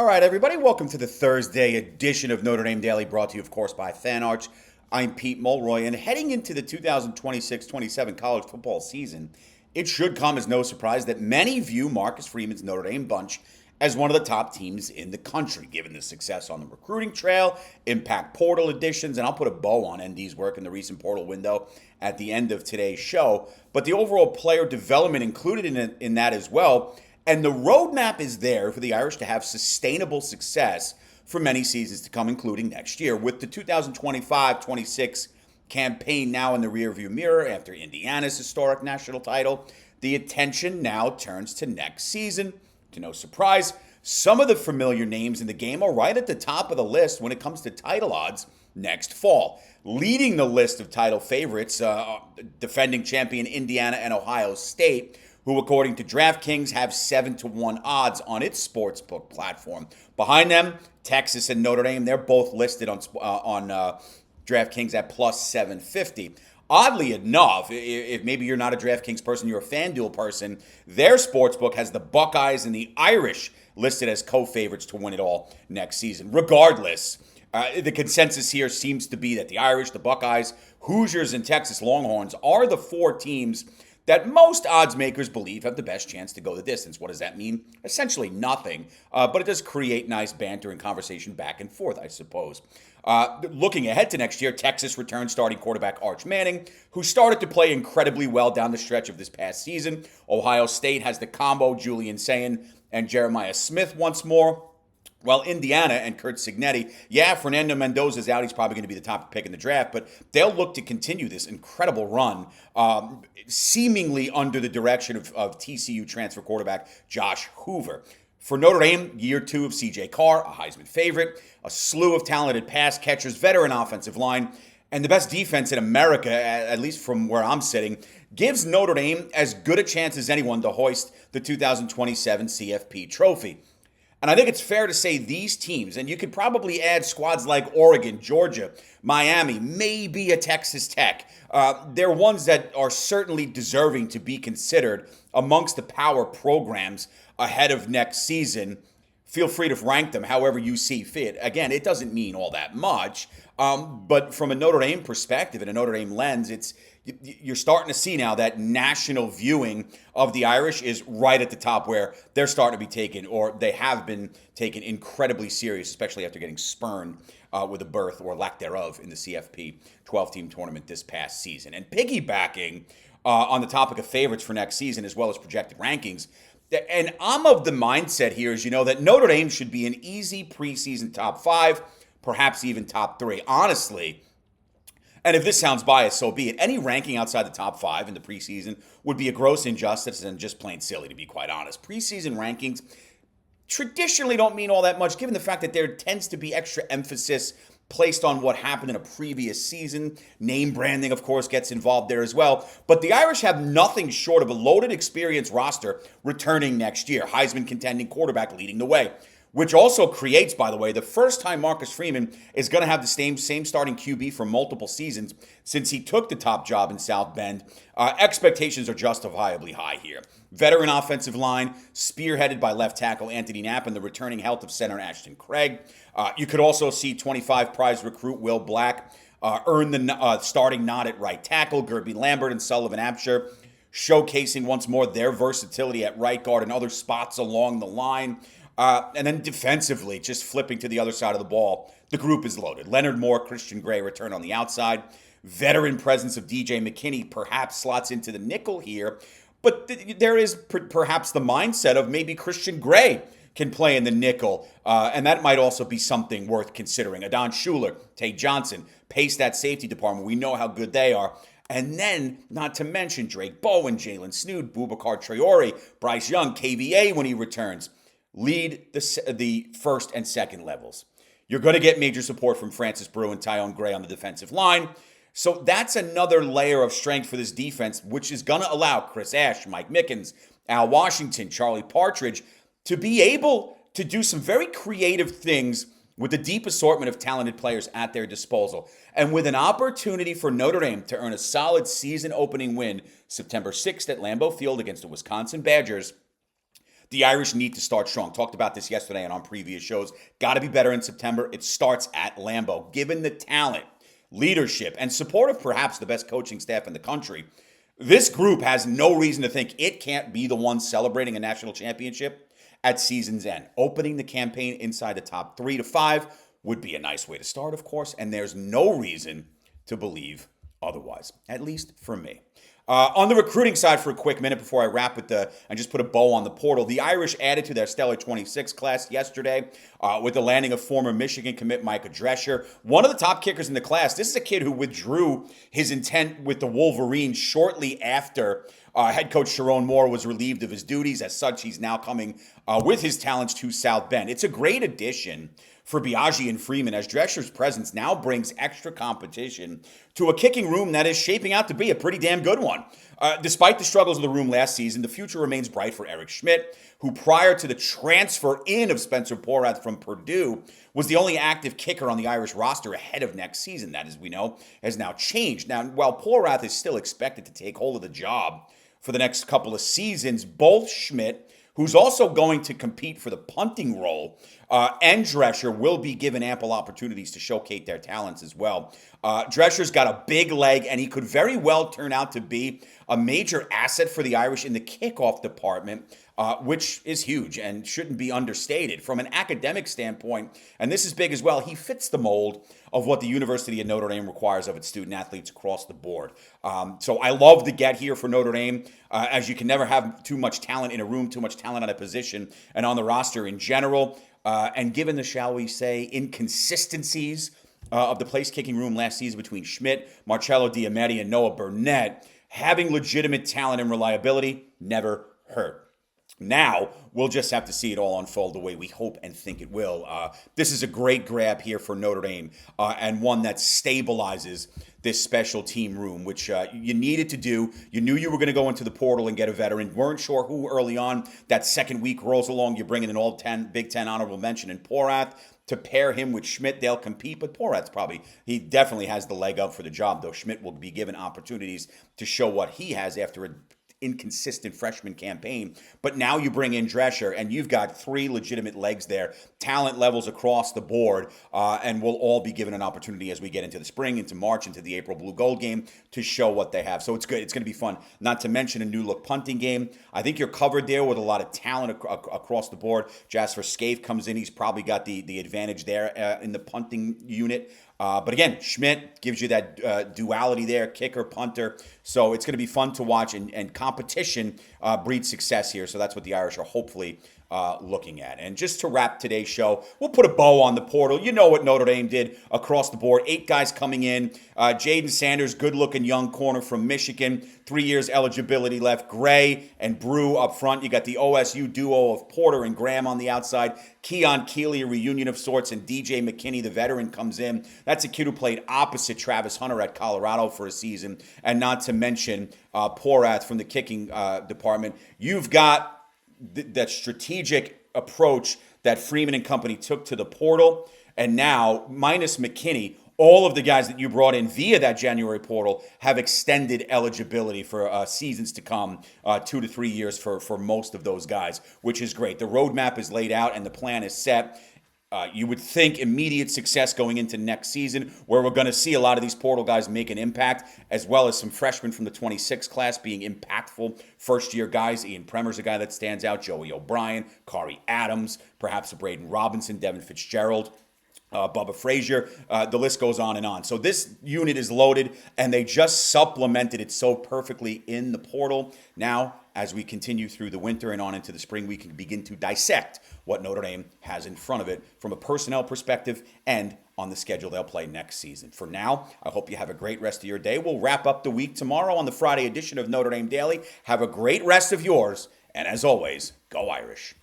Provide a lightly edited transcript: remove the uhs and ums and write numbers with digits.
All right, everybody, welcome to the Thursday edition of Notre Dame Daily, brought to you, of course, by FanArch. I'm Pete Mulroy, and heading into the 2026-27 college football season, it should come as no surprise that many view Marcus Freeman's Notre Dame bunch as one of the top teams in the country, given the success on the recruiting trail, impact portal additions, and I'll put a bow on ND's work in the recent portal window at the end of today's show. But the overall player development included in that as well. And the roadmap is there for the Irish to have sustainable success for many seasons to come, including next year. With the 2025-26 campaign now in the rearview mirror after Indiana's historic national title, the attention now turns to next season. To no surprise, some of the familiar names in the game are right at the top of the list when it comes to title odds next fall. Leading the list of title favorites, defending champion Indiana and Ohio State, who, according to DraftKings, have 7-1 odds on its sportsbook platform. Behind them, Texas and Notre Dame, they're both listed on DraftKings at plus 750. Oddly enough, if maybe you're not a DraftKings person, you're a FanDuel person, their sportsbook has the Buckeyes and the Irish listed as co-favorites to win it all next season. Regardless, the consensus here seems to be that the Irish, the Buckeyes, Hoosiers, and Texas Longhorns are the four teams that most odds makers believe have the best chance to go the distance. What does that mean? Essentially nothing, but it does create nice banter and conversation back and forth, I suppose. Looking ahead to next year, Texas returns starting quarterback Arch Manning, who started to play incredibly well down the stretch of this past season. Ohio State has the combo Julian Sayin and Jeremiah Smith once more. Well, Indiana and Kurt Cignetti, Fernando Mendoza's out. He's probably going to be the top pick in the draft, but they'll look to continue this incredible run, seemingly under the direction of TCU transfer quarterback Josh Hoover. For Notre Dame, year two of C.J. Carr, a Heisman favorite, a slew of talented pass catchers, veteran offensive line, and the best defense in America, at least from where I'm sitting, gives Notre Dame as good a chance as anyone to hoist the 2027 CFP trophy. And I think it's fair to say these teams, and you could probably add squads like Oregon, Georgia, Miami, maybe a Texas Tech. They're ones that are certainly deserving to be considered amongst the power programs ahead of next season. Feel free to rank them however you see fit. Again, it doesn't mean all that much, but from a Notre Dame perspective and a Notre Dame lens, you're starting to see now that national viewing of the Irish is right at the top, where they're starting to be taken, or they have been taken, incredibly serious, especially after getting spurned with a berth or lack thereof in the CFP 12-team tournament this past season. And piggybacking on the topic of favorites for next season as well as projected rankings, and I'm of the mindset here, as you know, that Notre Dame should be an easy preseason top 5, perhaps even top 3. Honestly, and if this sounds biased, so be it. Any ranking outside the top 5 in the preseason would be a gross injustice and just plain silly, to be quite honest. Preseason rankings traditionally don't mean all that much, given the fact that there tends to be extra emphasis placed on what happened in a previous season. Name branding, of course, gets involved there as well. But the Irish have nothing short of a loaded, experienced roster returning next year. Heisman contending quarterback leading the way, which also creates, by the way, the first time Marcus Freeman is going to have the same starting QB for multiple seasons since he took the top job in South Bend. Expectations are justifiably high here. Veteran offensive line, spearheaded by left tackle Anthony Knapp and the returning health of center Ashton Craig. You could also see 25 prize recruit Will Black earn the starting nod at right tackle. Gerby Lambert and Sullivan Absher showcasing once more their versatility at right guard and other spots along the line. And then defensively, just flipping to the other side of the ball, the group is loaded. Leonard Moore, Christian Gray return on the outside. Veteran presence of DJ McKinney perhaps slots into the nickel here. But there is perhaps the mindset of maybe Christian Gray can play in the nickel. And that might also be something worth considering. Adon Schuler, Tate Johnson, pace that safety department. We know how good they are. And then, not to mention Drake Bowen, Jalen Snood, Boubacar Traore, Bryce Young, KVA when he returns. Lead the first and second levels. You're going to get major support from Francis Brew and Tyone Gray on the defensive line. So that's another layer of strength for this defense, which is going to allow Chris Ash, Mike Mickens, Al Washington, Charlie Partridge to be able to do some very creative things with a deep assortment of talented players at their disposal. And with an opportunity for Notre Dame to earn a solid season opening win September 6th at Lambeau Field against the Wisconsin Badgers, The Irish need to start strong. Talked about this yesterday and on previous shows. Got to be better in September. It starts at Lambeau. Given the talent, leadership, and support of perhaps the best coaching staff in the country, this group has no reason to think it can't be the one celebrating a national championship at season's end. Opening the campaign inside the top 3 to 5 would be a nice way to start, of course, and there's no reason to believe otherwise, at least for me. On the recruiting side, for a quick minute before I wrap with and just put a bow on the portal, the Irish added to their stellar 26 class yesterday with the landing of former Michigan commit Micah Drescher, one of the top kickers in the class. This is a kid who withdrew his intent with the Wolverines shortly after head coach Sharon Moore was relieved of his duties. As such, he's now coming with his talents to South Bend. It's a great addition for Biaggi and Freeman, as Drescher's presence now brings extra competition to a kicking room that is shaping out to be a pretty damn good one. Despite the struggles of the room last season, the future remains bright for Eric Schmidt, who prior to the transfer in of Spencer Porath from Purdue was the only active kicker on the Irish roster ahead of next season. That, as we know, has now changed. Now, while Porath is still expected to take hold of the job for the next couple of seasons, both Schmidt, who's also going to compete for the punting role, and Drescher will be given ample opportunities to showcase their talents as well. Drescher's got a big leg, and he could very well turn out to be a major asset for the Irish in the kickoff department, which is huge and shouldn't be understated. From an academic standpoint, and this is big as well, he fits the mold of what the University of Notre Dame requires of its student athletes across the board. So I love the get here for Notre Dame, as you can never have too much talent in a room, too much talent on a position and on the roster in general. And given the, shall we say, inconsistencies of the place-kicking room last season between Schmidt, Marcello Diametti, and Noah Burnett, having legitimate talent and reliability never hurt. Now, we'll just have to see it all unfold the way we hope and think it will. This is a great grab here for Notre Dame, and one that stabilizes this special team room, which you needed to do. You knew you were going to go into the portal and get a veteran. Weren't sure who early on. That second week rolls along. You're bringing an Big Ten honorable mention in Porath. To pair him with Schmidt, they'll compete, but Porath's he definitely has the leg up for the job, though Schmidt will be given opportunities to show what he has after a inconsistent freshman campaign. But now you bring in Drescher, and you've got 3 legitimate legs there, talent levels across the board, and we'll all be given an opportunity as we get into the spring, into March, into the April Blue Gold game to show what they have. So it's good. It's going to be fun. Not to mention a new look punting game. I think you're covered there with a lot of talent across the board. Jasper Scaife comes in. He's probably got the advantage there in the punting unit. But again, Schmidt gives you that duality there, kicker, punter. So it's going to be fun to watch, and competition breeds success here. So that's what the Irish are hopefully looking at. And just to wrap today's show, we'll put a bow on the portal. You know what Notre Dame did across the board. 8 guys coming in. Jaden Sanders, good-looking young corner from Michigan. 3 years eligibility left. Gray and Brew up front. You got the OSU duo of Porter and Graham on the outside. Keon Keeley, a reunion of sorts, and DJ McKinney, the veteran, comes in. That's a kid who played opposite Travis Hunter at Colorado for a season. And not to mention Porath from the kicking department. You've got that strategic approach that Freeman and company took to the portal. And now, minus McKinney, all of the guys that you brought in via that January portal have extended eligibility for seasons to come, 2 to 3 years for most of those guys, which is great. The roadmap is laid out and the plan is set. You would think immediate success going into next season, where we're going to see a lot of these portal guys make an impact, as well as some freshmen from the 26 class being impactful first-year guys. Ian Premer's a guy that stands out. Joey O'Brien, Kari Adams, perhaps a Braden Robinson, Devin Fitzgerald, Bubba Frazier. The list goes on and on. So this unit is loaded, and they just supplemented it so perfectly in the portal. Now, as we continue through the winter and on into the spring, we can begin to dissect what Notre Dame has in front of it from a personnel perspective and on the schedule they'll play next season. For now, I hope you have a great rest of your day. We'll wrap up the week tomorrow on the Friday edition of Notre Dame Daily. Have a great rest of yours, and as always, go Irish.